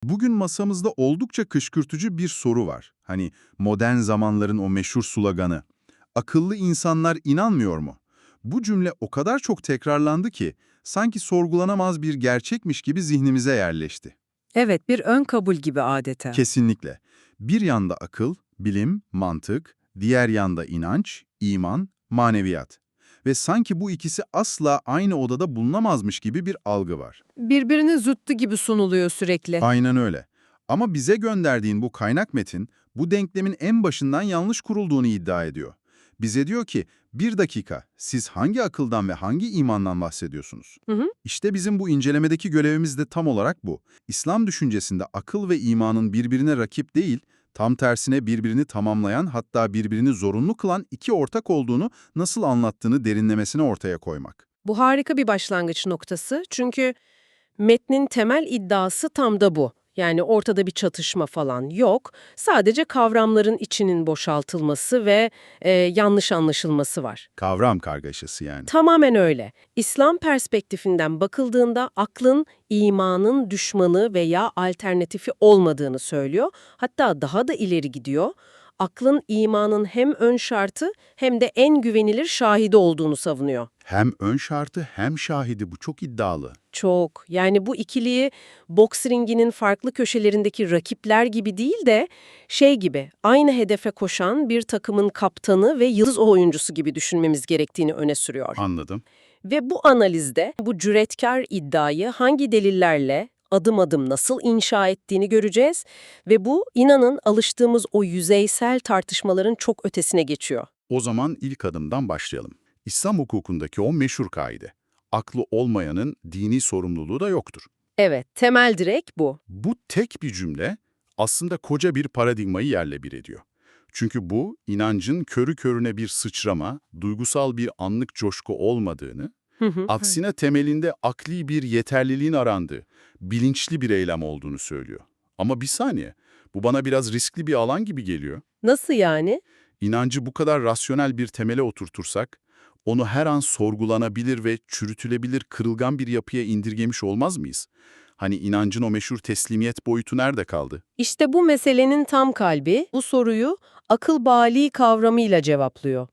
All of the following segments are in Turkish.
Bugün masamızda oldukça kışkırtıcı bir soru var. Hani modern zamanların o meşhur sloganı. Akıllı insanlar inanmıyor mu? Bu cümle o kadar çok tekrarlandı ki sanki sorgulanamaz bir gerçekmiş gibi zihnimize yerleşti. Evet, bir ön kabul gibi adeta. Kesinlikle. Bir yanda akıl, bilim, mantık, diğer yanda inanç, iman, maneviyat. Ve sanki bu ikisi asla aynı odada bulunamazmış gibi bir algı var. Birbirinin zıttı gibi sunuluyor sürekli. Aynen öyle. Ama bize gönderdiğin bu kaynak metin, bu denklemin en başından yanlış kurulduğunu iddia ediyor. Bize diyor ki, bir dakika, siz hangi akıldan ve hangi imandan bahsediyorsunuz? Hı hı. İşte bizim bu incelemedeki görevimiz de tam olarak bu. İslam düşüncesinde akıl ve imanın birbirine rakip değil, tam tersine birbirini tamamlayan, hatta birbirini zorunlu kılan iki ortak olduğunu nasıl anlattığını derinlemesine ortaya koymak. Bu harika bir başlangıç noktası çünkü metnin temel iddiası tam da bu. Yani ortada bir çatışma falan yok. Sadece kavramların içinin boşaltılması ve yanlış anlaşılması var. Kavram kargaşası yani. Tamamen öyle. İslam perspektifinden bakıldığında aklın imanın düşmanı veya alternatifi olmadığını söylüyor. Hatta daha da ileri gidiyor. Aklın imanın hem ön şartı hem de en güvenilir şahidi olduğunu savunuyor. Hem ön şartı hem şahidi, bu çok iddialı. Çok. Yani bu ikiliyi boks ringinin farklı köşelerindeki rakipler gibi değil de şey gibi, aynı hedefe koşan bir takımın kaptanı ve yıldız oyuncusu gibi düşünmemiz gerektiğini öne sürüyor. Anladım. Ve bu analizde bu cüretkar iddiayı hangi delillerle adım adım nasıl inşa ettiğini göreceğiz ve bu inanın alıştığımız o yüzeysel tartışmaların çok ötesine geçiyor. O zaman ilk adımdan başlayalım. İslam hukukundaki o meşhur kaide. Aklı olmayanın dini sorumluluğu da yoktur. Evet, temel direk bu. Bu tek bir cümle aslında koca bir paradigmayı yerle bir ediyor. Çünkü bu, inancın körü körüne bir sıçrama, duygusal bir anlık coşku olmadığını, Hı hı. aksine temelinde akli bir yeterliliğin arandığı, bilinçli bir eylem olduğunu söylüyor. Ama bir saniye, bu bana biraz riskli bir alan gibi geliyor. Nasıl yani? İnancı bu kadar rasyonel bir temele oturtursak, onu her an sorgulanabilir ve çürütülebilir kırılgan bir yapıya indirgemiş olmaz mıyız? Hani inancın o meşhur teslimiyet boyutu nerede kaldı? İşte bu meselenin tam kalbi bu soruyu akıl bali kavramıyla cevaplıyor.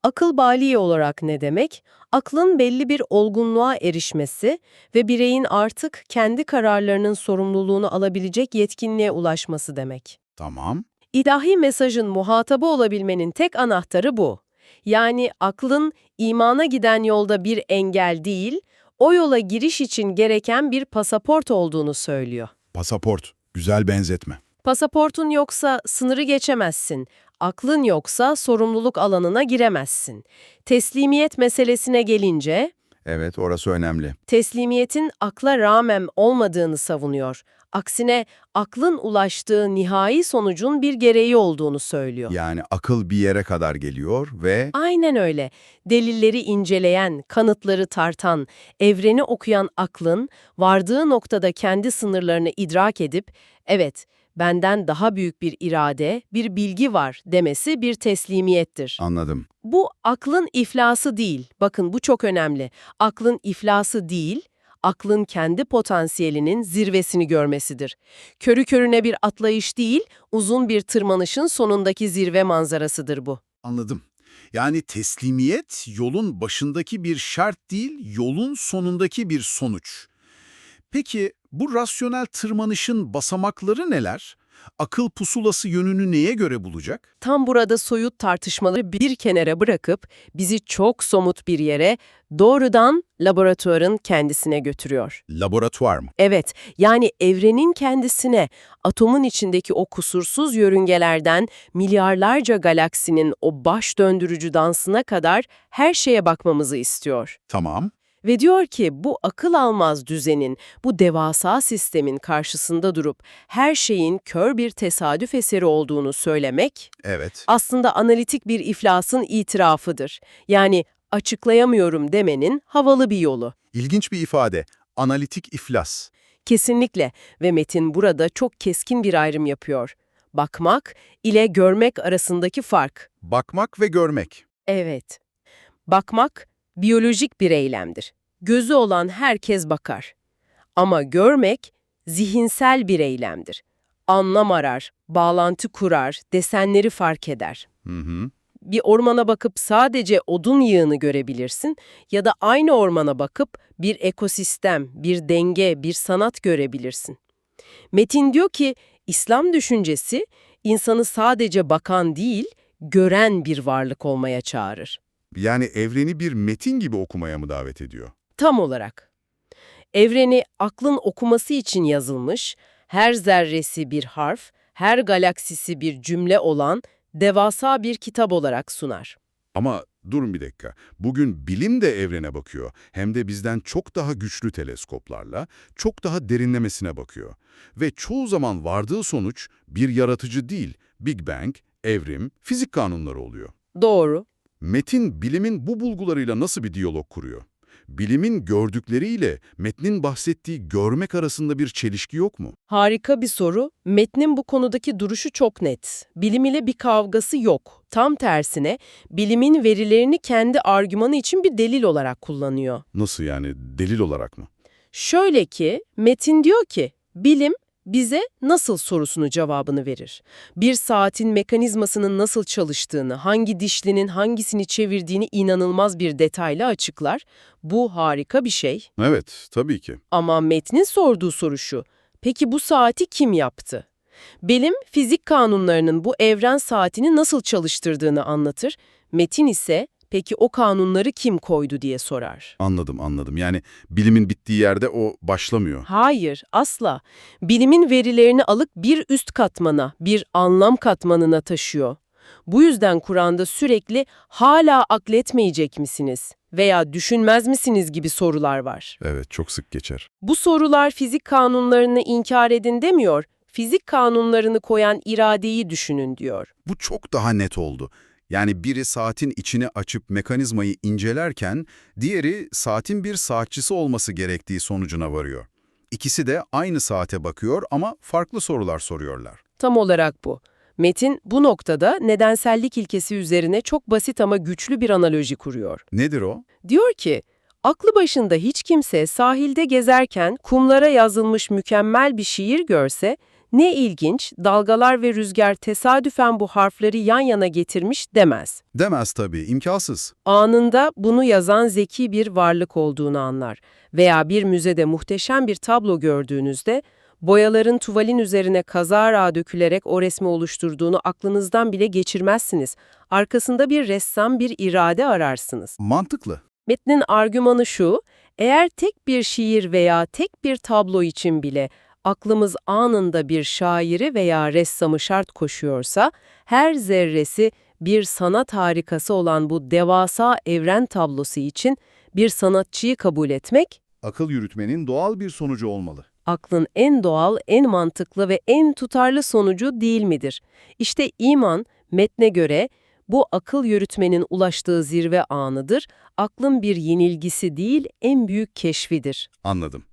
Akıl bali olarak ne demek? Aklın belli bir olgunluğa erişmesi ve bireyin artık kendi kararlarının sorumluluğunu alabilecek yetkinliğe ulaşması demek. Tamam, İlahi mesajın muhatabı olabilmenin tek anahtarı bu. Yani aklın imana giden yolda bir engel değil, o yola giriş için gereken bir pasaport olduğunu söylüyor. pasaport. Güzel benzetme. Pasaportun yoksa sınırı geçemezsin. Aklın yoksa sorumluluk alanına giremezsin. Teslimiyet meselesine gelince, Evet, orası önemli. teslimiyetin akla rağmen olmadığını savunuyor. Aksine aklın ulaştığı nihai sonucun bir gereği olduğunu söylüyor. Yani akıl bir yere kadar geliyor ve Aynen öyle. Delilleri inceleyen, kanıtları tartan, evreni okuyan aklın vardığı noktada kendi sınırlarını idrak edip, evet, benden daha büyük bir irade, bir bilgi var demesi bir teslimiyettir. anladım. Bu aklın iflası değil. Bakın bu çok önemli. Aklın iflası değil, aklın kendi potansiyelinin zirvesini görmesidir. Körü körüne bir atlayış değil, uzun bir tırmanışın sonundaki zirve manzarasıdır bu. Anladım. Yani teslimiyet yolun başındaki bir şart değil, yolun sonundaki bir sonuç. Peki bu rasyonel tırmanışın basamakları neler? Akıl pusulası yönünü neye göre bulacak? Tam burada soyut tartışmaları bir kenara bırakıp bizi çok somut bir yere doğrudan laboratuvarın kendisine götürüyor. Laboratuvar mı? Evet, yani evrenin kendisine, atomun içindeki o kusursuz yörüngelerden milyarlarca galaksinin o baş döndürücü dansına kadar her şeye bakmamızı istiyor. Tamam. Ve diyor ki bu akıl almaz düzenin, bu devasa sistemin karşısında durup her şeyin kör bir tesadüf eseri olduğunu söylemek Evet. aslında analitik bir iflasın itirafıdır. Yani açıklayamıyorum demenin havalı bir yolu. İlginç bir ifade. Analitik iflas. Kesinlikle ve metin burada çok keskin bir ayrım yapıyor. Bakmak ile görmek arasındaki fark. Bakmak ve görmek. Evet, bakmak biyolojik bir eylemdir. Gözü olan herkes bakar. Ama görmek zihinsel bir eylemdir. Anlam arar, bağlantı kurar, desenleri fark eder. Hı hı. Bir ormana bakıp sadece odun yığını görebilirsin ya da aynı ormana bakıp bir ekosistem, bir denge, bir sanat görebilirsin. Metin diyor ki, İslam düşüncesi insanı sadece bakan değil, gören bir varlık olmaya çağırır. Yani evreni bir metin gibi okumaya mı davet ediyor? Tam olarak. Evreni aklın okuması için yazılmış, her zerresi bir harf, her galaksisi bir cümle olan devasa bir kitap olarak sunar. Ama durun bir dakika. Bugün bilim de evrene bakıyor. Hem de bizden çok daha güçlü teleskoplarla, çok daha derinlemesine bakıyor. Ve çoğu zaman vardığı sonuç bir yaratıcı değil, Big Bang, evrim, fizik kanunları oluyor. Doğru. Metin, bilimin bu bulgularıyla nasıl bir diyalog kuruyor? Bilimin gördükleriyle metnin bahsettiği görmek arasında bir çelişki yok mu? Harika bir soru. Metnin bu konudaki duruşu çok net. Bilim ile bir kavgası yok. Tam tersine bilimin verilerini kendi argümanı için bir delil olarak kullanıyor. Nasıl yani, delil olarak mı? Şöyle ki, Metin diyor ki, bilim bize nasıl sorusunun cevabını verir. Bir saatin mekanizmasının nasıl çalıştığını, hangi dişlinin hangisini çevirdiğini inanılmaz bir detayla açıklar. Bu harika bir şey. Evet, tabii ki. Ama metnin sorduğu soru şu, peki bu saati kim yaptı? Bilim, fizik kanunlarının bu evren saatini nasıl çalıştırdığını anlatır. Metin ise, peki o kanunları kim koydu diye sorar. Anladım. Yani bilimin bittiği yerde o başlamıyor. Hayır, asla. Bilimin verilerini alıp bir üst katmana, bir anlam katmanına taşıyor. Bu yüzden Kur'an'da sürekli hala akletmeyecek misiniz veya düşünmez misiniz gibi sorular var. Evet, çok sık geçer. Bu sorular fizik kanunlarını inkar edin demiyor, fizik kanunlarını koyan iradeyi düşünün diyor. Bu çok daha net oldu. Yani biri saatin içini açıp mekanizmayı incelerken, diğeri saatin bir saatçisi olması gerektiği sonucuna varıyor. İkisi de aynı saate bakıyor ama farklı sorular soruyorlar. Tam olarak bu. Metin bu noktada nedensellik ilkesi üzerine çok basit ama güçlü bir analoji kuruyor. Nedir o? Diyor ki, aklı başında hiç kimse sahilde gezerken kumlara yazılmış mükemmel bir şiir görse, ne ilginç, dalgalar ve rüzgar tesadüfen bu harfleri yan yana getirmiş demez. Demez tabii, imkansız. Anında bunu yazan zeki bir varlık olduğunu anlar. Veya bir müzede muhteşem bir tablo gördüğünüzde, boyaların tuvalin üzerine kazara dökülerek o resmi oluşturduğunu aklınızdan bile geçirmezsiniz. Arkasında bir ressam, bir irade ararsınız. Mantıklı. Metnin argümanı şu, eğer tek bir şiir veya tek bir tablo için bile aklımız anında bir şairi veya ressamı şart koşuyorsa, her zerresi bir sanat harikası olan bu devasa evren tablosu için bir sanatçıyı kabul etmek, Akıl yürütmenin doğal bir sonucu olmalı. aklın en doğal, en mantıklı ve en tutarlı sonucu değil midir? İşte iman, metne göre, bu akıl yürütmenin ulaştığı zirve anıdır, aklın bir yenilgisi değil, en büyük keşfidir. Anladım.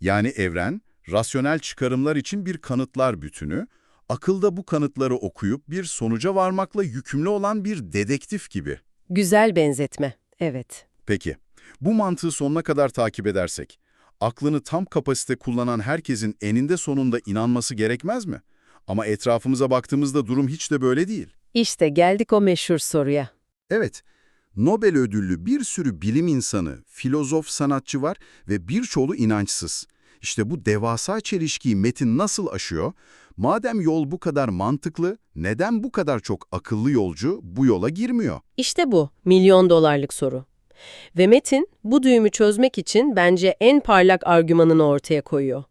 Yani evren, rasyonel çıkarımlar için bir kanıtlar bütünü, akılda bu kanıtları okuyup bir sonuca varmakla yükümlü olan bir dedektif gibi. Güzel benzetme, evet. Peki, bu mantığı sonuna kadar takip edersek, aklını tam kapasite kullanan herkesin eninde sonunda inanması gerekmez mi? Ama etrafımıza baktığımızda durum hiç de böyle değil. İşte geldik o meşhur soruya. Evet, Nobel ödüllü bir sürü bilim insanı, filozof, sanatçı var ve birçoğu inançsız. İşte bu devasa çelişkiyi Metin nasıl aşıyor? Madem yol bu kadar mantıklı, neden bu kadar çok akıllı yolcu bu yola girmiyor? İşte bu, milyon dolarlık soru. Ve Metin, bu düğümü çözmek için bence en parlak argümanını ortaya koyuyor.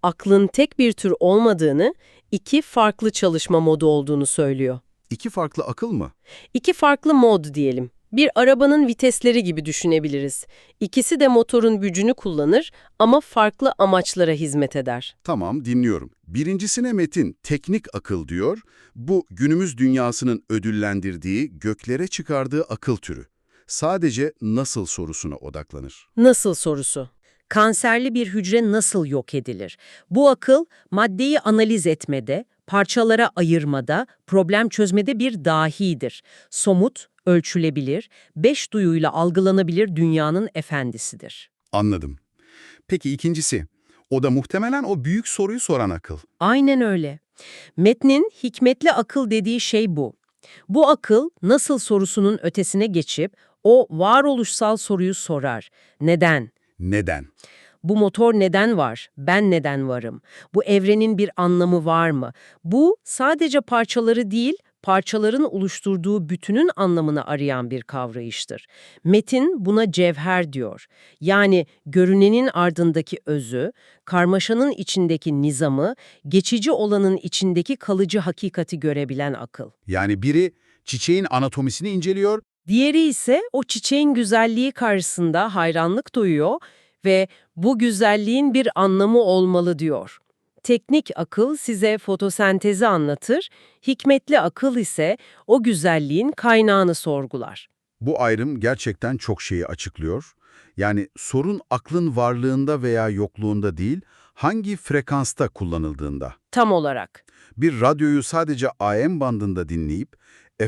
Aklın tek bir tür olmadığını, iki farklı çalışma modu olduğunu söylüyor. İki farklı akıl mı? İki farklı mod diyelim. Bir arabanın vitesleri gibi düşünebiliriz. İkisi de motorun gücünü kullanır ama farklı amaçlara hizmet eder. Tamam, dinliyorum. Birincisine Metin teknik akıl diyor. Bu günümüz dünyasının ödüllendirdiği, göklere çıkardığı akıl türü. Sadece nasıl sorusuna odaklanır. Nasıl sorusu? Kanserli bir hücre nasıl yok edilir? Bu akıl, maddeyi analiz etmede, parçalara ayırmada, problem çözmede bir dahidir. Somut, ölçülebilir, beş duyuyla algılanabilir dünyanın efendisidir. Anladım. Peki ikincisi, O da muhtemelen o büyük soruyu soran akıl. Aynen öyle. Metnin hikmetli akıl dediği şey bu. Bu akıl nasıl sorusunun ötesine geçip o varoluşsal soruyu sorar. Neden? Neden? Bu motor neden var? Ben neden varım? Bu evrenin bir anlamı var mı? Bu sadece parçaları değil, parçaların oluşturduğu bütünün anlamını arayan bir kavrayıştır. Metin buna cevher diyor. Yani görünenin ardındaki özü, karmaşanın içindeki nizamı, geçici olanın içindeki kalıcı hakikati görebilen akıl. Yani biri çiçeğin anatomisini inceliyor, Diğeri ise o çiçeğin güzelliği karşısında hayranlık duyuyor ve bu güzelliğin bir anlamı olmalı diyor. Teknik akıl size fotosentezi anlatır, hikmetli akıl ise o güzelliğin kaynağını sorgular. bu ayrım gerçekten çok şeyi açıklıyor. Yani sorun aklın varlığında veya yokluğunda değil, hangi frekansta kullanıldığında. Tam olarak. Bir radyoyu sadece AM bandında dinleyip,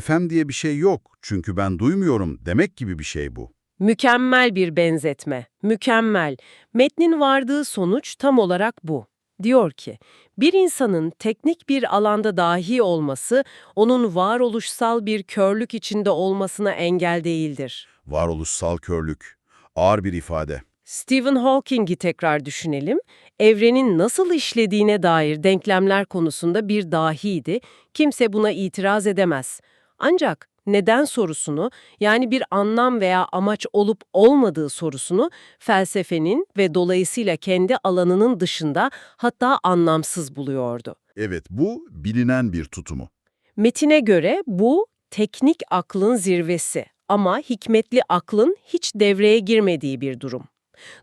FM diye bir şey yok çünkü ben duymuyorum demek gibi bir şey bu. Mükemmel bir benzetme. Mükemmel. Metnin vardığı sonuç tam olarak bu. Diyor ki, bir insanın teknik bir alanda dahi olması, onun varoluşsal bir körlük içinde olmasına engel değildir. Varoluşsal körlük. Ağır bir ifade. Stephen Hawking'i tekrar düşünelim. Evrenin nasıl işlediğine dair denklemler konusunda bir dahiydi. Kimse buna itiraz edemez. Ancak neden sorusunu, yani bir anlam veya amaç olup olmadığı sorusunu felsefenin ve dolayısıyla kendi alanının dışında, hatta anlamsız buluyordu. Evet, bu bilinen bir tutumu. Metine göre bu teknik aklın zirvesi ama hikmetli aklın hiç devreye girmediği bir durum.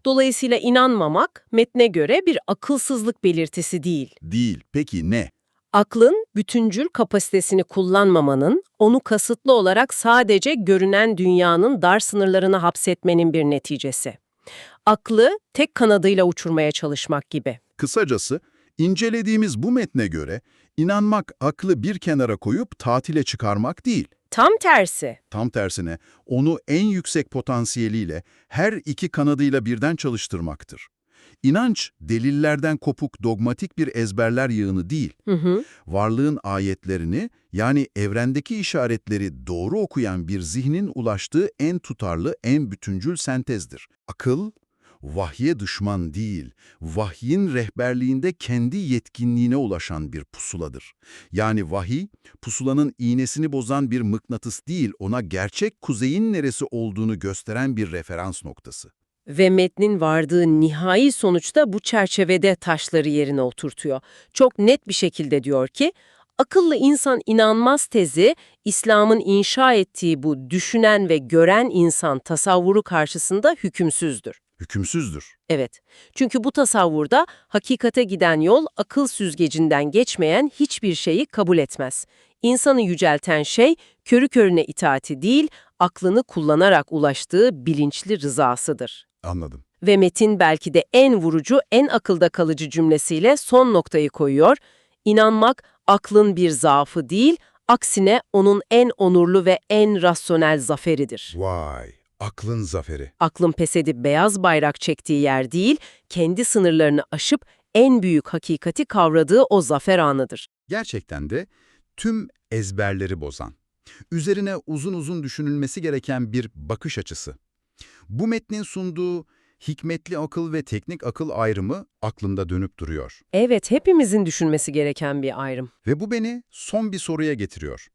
Dolayısıyla inanmamak metne göre bir akılsızlık belirtisi değil. Değil. Peki ne? Aklın bütüncül kapasitesini kullanmamanın, onu kasıtlı olarak sadece görünen dünyanın dar sınırlarına hapsetmenin bir neticesi. Aklı tek kanadıyla uçurmaya çalışmak gibi. Kısacası, incelediğimiz bu metne göre inanmak aklı bir kenara koyup tatile çıkarmak değil. Tam tersi. Tam tersine onu en yüksek potansiyeliyle her iki kanadıyla birden çalıştırmaktır. İnanç, delillerden kopuk dogmatik bir ezberler yığını değil, varlığın ayetlerini yani evrendeki işaretleri doğru okuyan bir zihnin ulaştığı en tutarlı, en bütüncül sentezdir. Akıl, vahye düşman değil, vahyin rehberliğinde kendi yetkinliğine ulaşan bir pusuladır. Yani vahiy, pusulanın iğnesini bozan bir mıknatıs değil, ona gerçek kuzeyin neresi olduğunu gösteren bir referans noktası. Ve metnin vardığı nihai sonuçta bu çerçevede taşları yerine oturtuyor. Çok net bir şekilde diyor ki, akıllı insan inanmaz tezi, İslam'ın inşa ettiği bu düşünen ve gören insan tasavvuru karşısında hükümsüzdür. Hükümsüzdür. Evet, çünkü bu tasavvurda hakikate giden yol akıl süzgecinden geçmeyen hiçbir şeyi kabul etmez. İnsanı yücelten şey körü körüne itaati değil, aklını kullanarak ulaştığı bilinçli rızasıdır. Anladım. Ve metin belki de en vurucu, en akılda kalıcı cümlesiyle son noktayı koyuyor. İnanmak aklın bir zaafı değil, aksine onun en onurlu ve en rasyonel zaferidir. Vay, aklın zaferi. Aklın pes edip beyaz bayrak çektiği yer değil, kendi sınırlarını aşıp en büyük hakikati kavradığı o zafer anıdır. Gerçekten de tüm ezberleri bozan, üzerine uzun uzun düşünülmesi gereken bir bakış açısı. Bu metnin sunduğu hikmetli akıl ve teknik akıl ayrımı aklımda dönüp duruyor. Evet, hepimizin düşünmesi gereken bir ayrım. Ve bu beni son bir soruya getiriyor.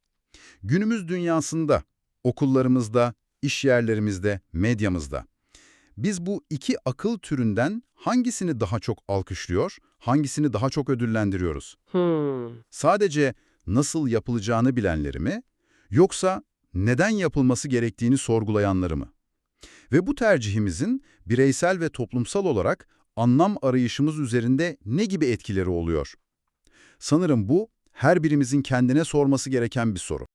Günümüz dünyasında, okullarımızda, iş yerlerimizde, medyamızda biz bu iki akıl türünden hangisini daha çok alkışlıyor, hangisini daha çok ödüllendiriyoruz? Sadece nasıl yapılacağını bilenleri mi, yoksa neden yapılması gerektiğini sorgulayanları mı? Ve bu tercihimizin bireysel ve toplumsal olarak anlam arayışımız üzerinde ne gibi etkileri oluyor? Sanırım bu, her birimizin kendine sorması gereken bir soru.